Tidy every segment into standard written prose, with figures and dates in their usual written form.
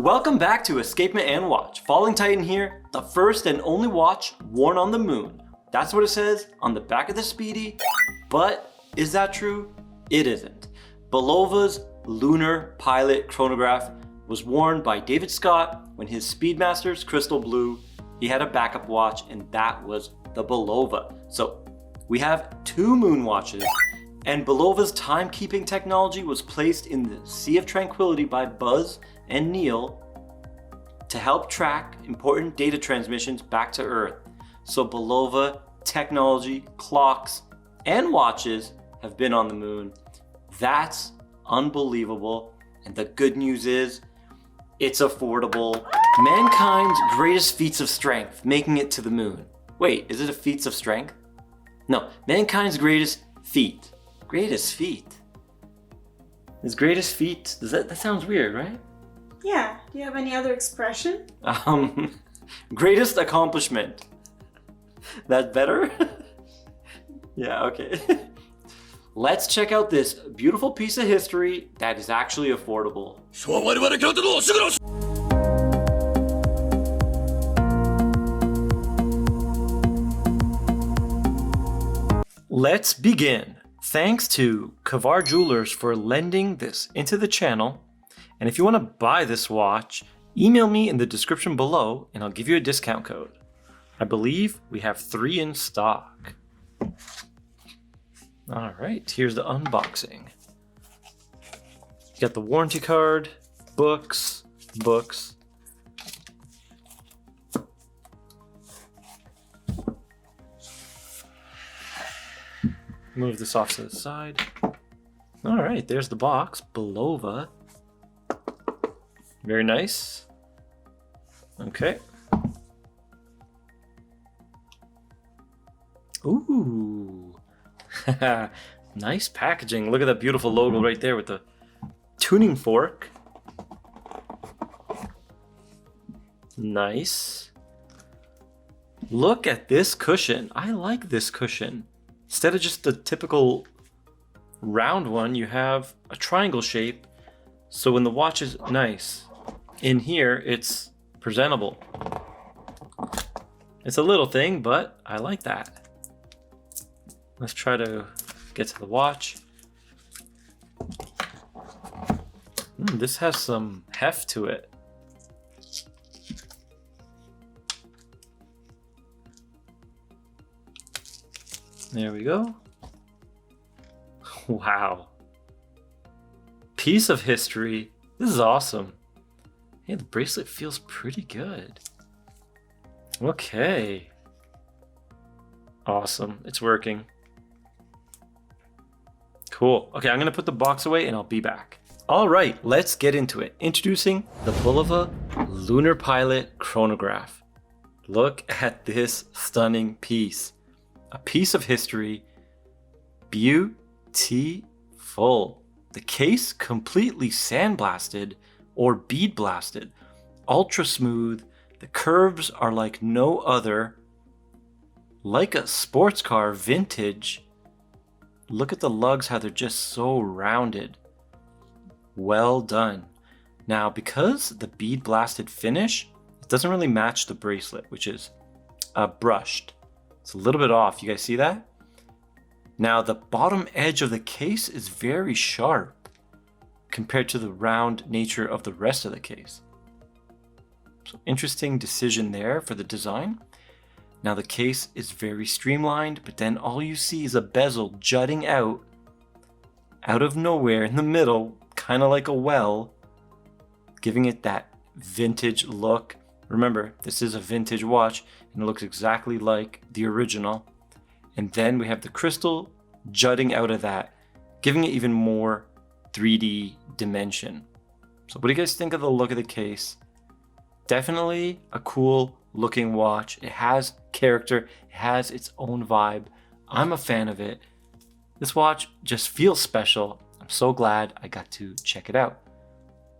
Welcome back to Escapement and Watch. Falling Titan here, the first and only watch worn on the moon. That's what it says on the back of the Speedy, but is that true? It isn't. Bulova's Lunar Pilot Chronograph was worn by David Scott when his Speedmaster's crystal blew. He had a backup watch and that was the Bulova. So we have two moon watches, and Bulova's timekeeping technology was placed in the Sea of Tranquility by Buzz and Neil to help track important data transmissions back to Earth. So Bulova technology, clocks, and watches have been on the moon. That's unbelievable. And the good news is, it's affordable. Mankind's greatest feats of strength, making it to the moon. Wait, is it a feats of strength? No, mankind's greatest feat. Greatest feat? His greatest feat, that sounds weird, right? Yeah, do you have any other expression? Greatest accomplishment. That better? Yeah, okay. Let's check out this beautiful piece of history that is actually affordable. Let's begin. Thanks to Kavar Jewelers for lending this into the channel. And if you want to buy this watch, email me in the description below and I'll give you a discount code. I believe we have 3 in stock. All right, here's the unboxing. You got the warranty card, books. Move this off to the side. All right, there's the box, Bulova. Very nice. Okay. Ooh. Nice packaging. Look at that beautiful logo right there with the tuning fork. Nice. Look at this cushion. I like this cushion. Instead of just the typical round one, you have a triangle shape. So when the watch is nice, in here it's presentable. It's a little thing, but I like that. Let's try to get to the watch. This has some heft to it. There we go. Wow. Piece of history. This is awesome. Hey, the bracelet feels pretty good. Okay. Awesome. It's working. Cool. Okay, I'm going to put the box away and I'll be back. All right, let's get into it. Introducing the Bulova Lunar Pilot Chronograph. Look at this stunning piece. A piece of history. Beautiful. The case completely sandblasted or bead blasted. Ultra smooth. The curves are like no other. Like a sports car, vintage. Look at the lugs, how they're just so rounded. Well done. Now, because the bead blasted finish, it doesn't really match the bracelet, which is brushed. It's a little bit off. You guys see that? Now, the bottom edge of the case is very sharp compared to the round nature of the rest of the case. So interesting decision there for the design. Now the case is very streamlined, but then all you see is a bezel jutting out of nowhere in the middle, kind of like a well, giving it that vintage look. Remember, this is a vintage watch and it looks exactly like the original. And then we have the crystal jutting out of that, giving it even more 3D dimension. So what do you guys think of the look of the case? Definitely a cool looking watch. It has character, it has its own vibe. I'm a fan of it. This watch just feels special. I'm so glad I got to check it out.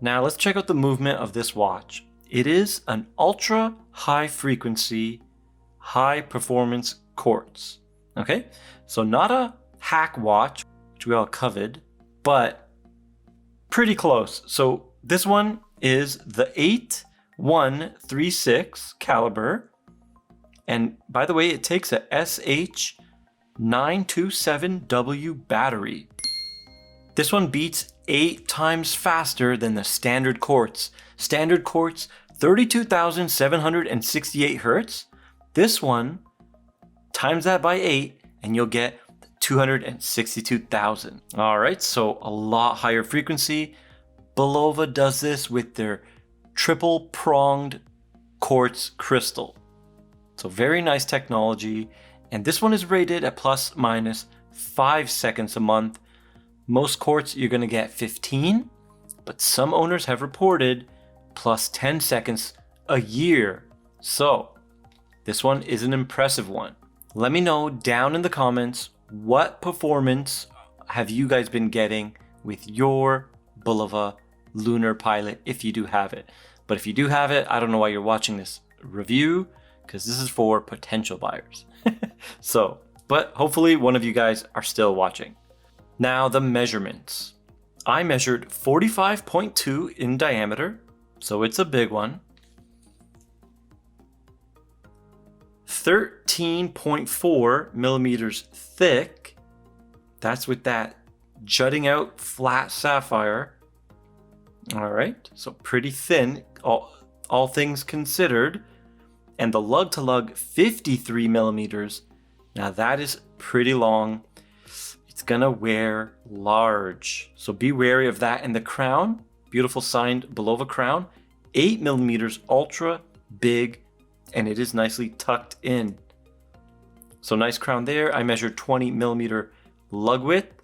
Now let's check out the movement of this watch. It is an ultra high frequency, high performance quartz. Okay, so not a hack watch, which we all coveted, but pretty close. So this one is the 8136 caliber. And by the way, it takes a SH927W battery. This one beats 8 times faster than the standard quartz. Standard quartz, 32,768 hertz. This one, times that by 8 and you'll get 262,000. All right, so a lot higher frequency. Bulova does this with their triple pronged quartz crystal. So very nice technology. And this one is rated at plus minus 5 seconds a month. Most quartz you're gonna get 15, but some owners have reported plus 10 seconds a year. So this one is an impressive one. Let me know down in the comments, what performance have you guys been getting with your Bulova Lunar Pilot, if you do have it. But if you do have it, I don't know why you're watching this review, because this is for potential buyers. So, but hopefully one of you guys are still watching. Now the measurements. I measured 45.2 in diameter, so it's a big one. 13.4 millimeters thick. That's with that jutting out flat sapphire. All right, so pretty thin, all things considered. And the lug to lug, 53 millimeters. Now that is pretty long. It's gonna wear large, so be wary of that. And the crown, beautiful signed Bulova crown, 8 millimeters, ultra big, and it is nicely tucked in. So nice crown there. I measured 20 millimeter lug width,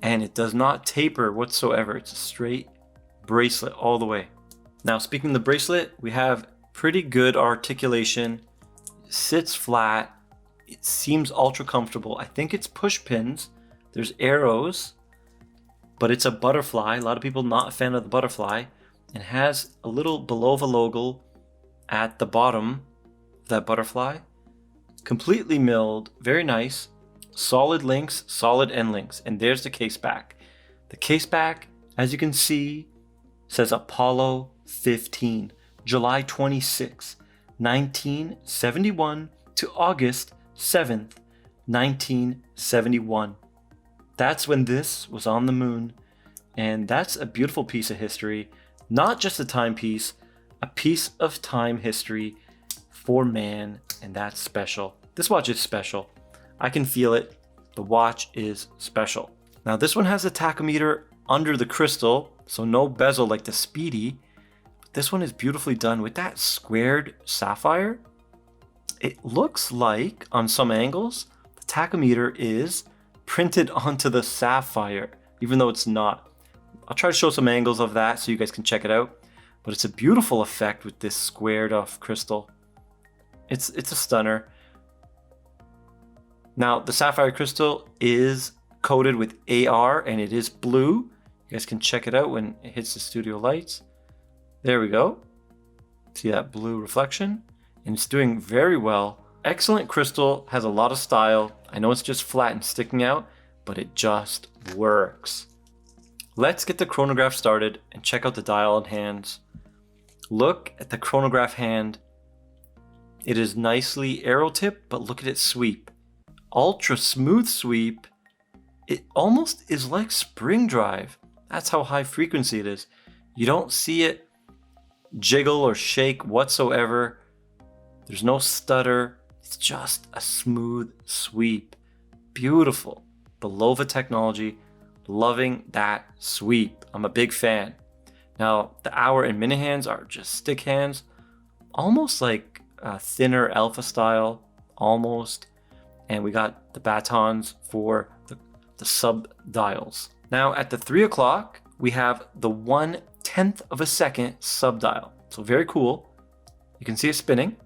and it does not taper whatsoever. It's a straight bracelet all the way. Now speaking of the bracelet, we have pretty good articulation. It sits flat. It seems ultra comfortable. I think it's push pins. There's arrows, but it's a butterfly. A lot of people not a fan of the butterfly. It has a little Bulova logo at the bottom of that butterfly. Completely milled, very nice. Solid links, solid end links. And there's the case back. The case back, as you can see, says Apollo 15, July 26, 1971 to August 7th, 1971. That's when this was on the moon. And that's a beautiful piece of history. Not just a timepiece, a piece of time history for man, and that's special. This watch is special. I can feel it. The watch is special. Now this one has a tachometer under the crystal, so no bezel like the Speedy. But this one is beautifully done with that squared sapphire. It looks like, on some angles, the tachometer is printed onto the sapphire, even though it's not. I'll try to show some angles of that so you guys can check it out. But it's a beautiful effect with this squared off crystal. It's a stunner. Now the sapphire crystal is coated with AR and it is blue. You guys can check it out when it hits the studio lights. There we go. See that blue reflection? And it's doing very well. Excellent crystal, has a lot of style. I know it's just flat and sticking out, but it just works. Let's get the chronograph started and check out the dial and hands. Look at the chronograph hand. It is nicely arrow tipped, but look at its sweep. Ultra smooth sweep. It almost is like spring drive. That's how high frequency it is. You don't see it jiggle or shake whatsoever. There's no stutter. It's just a smooth sweep. Beautiful. Bulova technology. Loving that sweep. I'm a big fan. Now, the hour and minute hands are just stick hands. Almost like a thinner alpha style. Almost. And we got the batons for the sub dials. Now at the 3 o'clock, we have the 1/10 of a second sub dial. So very cool. You can see it spinning.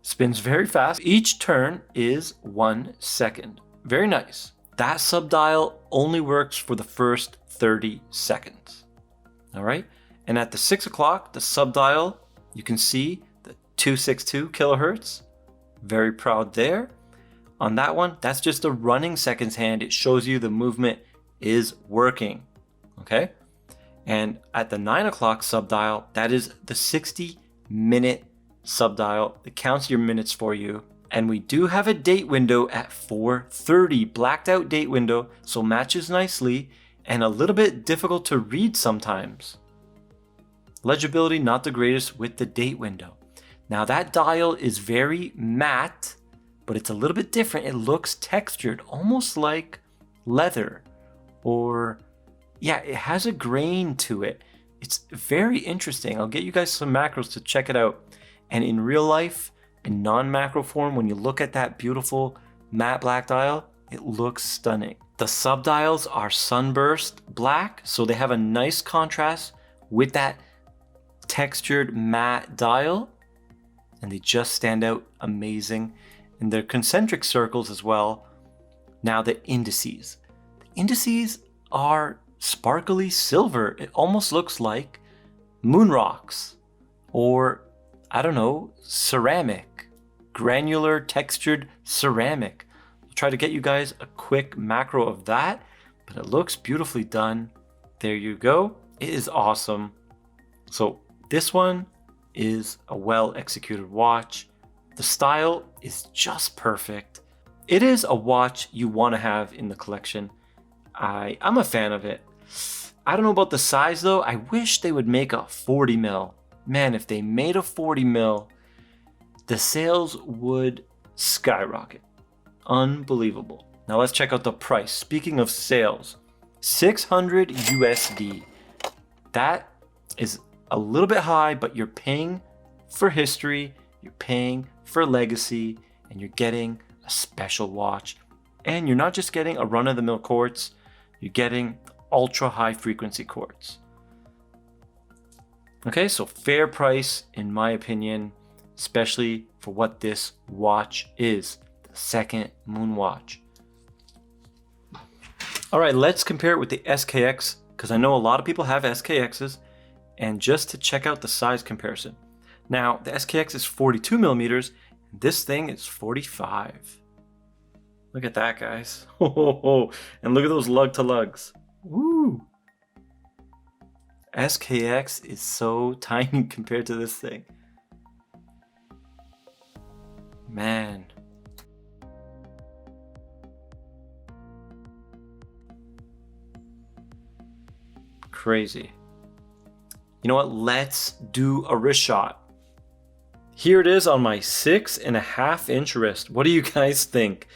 Spins very fast. Each turn is 1 second. Very nice. That sub dial only works for the first 30 seconds. All right. And at the 6 o'clock, the sub dial, you can see the 262 kilohertz. Very proud there. On that one, that's just a running seconds hand. It shows you the movement is working. Okay. And at the 9 o'clock subdial, that is the 60-minute subdial. It counts your minutes for you. And we do have a date window at 4:30, blacked out date window, so matches nicely and a little bit difficult to read sometimes. Legibility not the greatest with the date window. Now that dial is very matte, but it's a little bit different. It looks textured, almost like leather, or yeah, it has a grain to it. It's very interesting. I'll get you guys some macros to check it out. And in real life, in non-macro form, when you look at that beautiful matte black dial, it looks stunning. The subdials are sunburst black, so they have a nice contrast with that textured matte dial, and they just stand out amazing. And they're concentric circles as well. Now the indices. The indices are sparkly silver. It almost looks like moon rocks, or I don't know, ceramic, granular textured ceramic. I'll try to get you guys a quick macro of that, but it looks beautifully done. There you go. It is awesome. So this one is a well executed watch. The style is just perfect. It is a watch you want to have in the collection. I'm a fan of it. I don't know about the size though. I wish they would make a 40 mil. Man, if they made a 40 mil, the sales would skyrocket. Unbelievable. Now let's check out the price. Speaking of sales, 600 USD. That is a little bit high, but you're paying for history, you're paying for legacy, and you're getting a special watch. And you're not just getting a run-of-the-mill quartz, you're getting ultra high frequency quartz. Okay, so fair price in my opinion, especially for what this watch is, the second moon watch. All right, let's compare it with the SKX, because I know a lot of people have SKXs, and just to check out the size comparison. Now, the SKX is 42 millimeters, and this thing is 45. Look at that, guys. And look at those lug to lugs. Woo! SKX is so tiny compared to this thing. Man. Crazy. You know what? Let's do a wrist shot. Here it is on my 6.5 inch wrist. What do you guys think?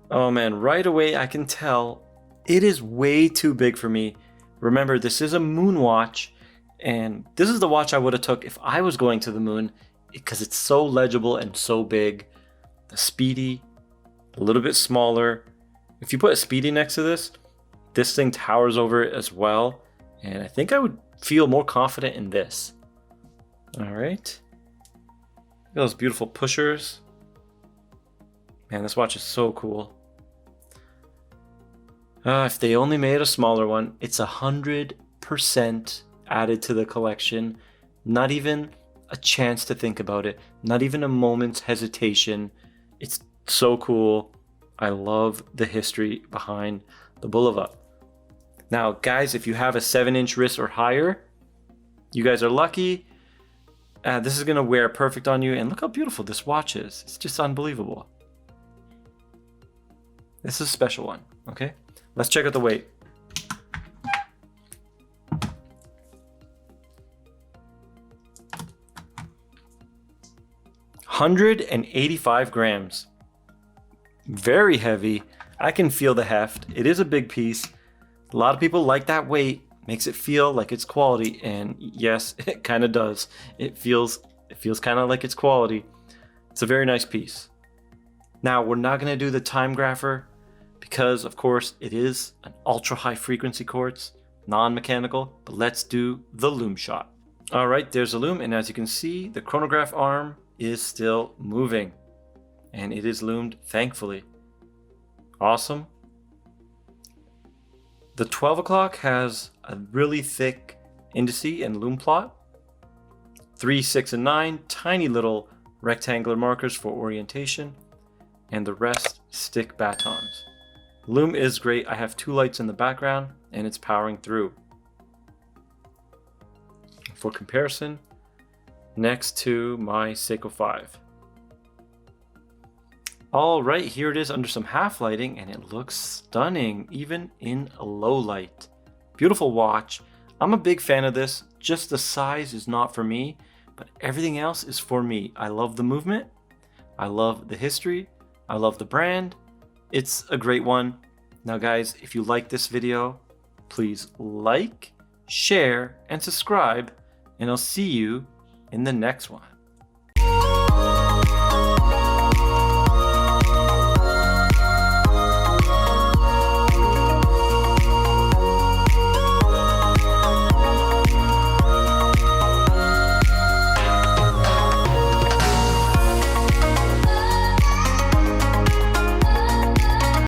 Oh man, right away I can tell it is way too big for me. Remember, this is a moon watch, and this is the watch I would have took if I was going to the moon, because it's so legible and so big. The Speedy, a little bit smaller. If you put a Speedy next to this thing towers over it as well, and I think I would feel more confident in this. All right. Look at those beautiful pushers. Man, this watch is so cool. If they only made a smaller one, it's 100% added to the collection. Not even a chance to think about it. Not even a moment's hesitation. It's so cool. I love the history behind the Bulova. Now, guys, if you have a 7-inch wrist or higher, you guys are lucky. This is going to wear perfect on you. And look how beautiful this watch is. It's just unbelievable. This is a special one, okay? Let's check out the weight. $185 grams. Very heavy. I can feel the heft. It is a big piece. A lot of people like that weight. Makes it feel like it's quality, and yes, it kind of does. It feels kind of like it's quality. It's a very nice piece. Now, we're not going to do the time grapher because, of course, it is an ultra high frequency quartz, non-mechanical, but let's do the loom shot. All right, there's a loom, and as you can see, the chronograph arm is still moving, and it is loomed, thankfully. Awesome. The 12 o'clock has a really thick indice and loom plot. 3, 6, and 9, tiny little rectangular markers for orientation, and the rest stick batons. Loom is great. I have 2 lights in the background, and it's powering through. for comparison next to my Seiko 5. All right, here it is under some half lighting, and it looks stunning, even in low light. Beautiful watch. I'm a big fan of this. Just the size is not for me, but everything else is for me. I love the movement. I love the history. I love the brand. It's a great one. Now guys, if you like this video, please like, share, and subscribe, and I'll see you in the next one.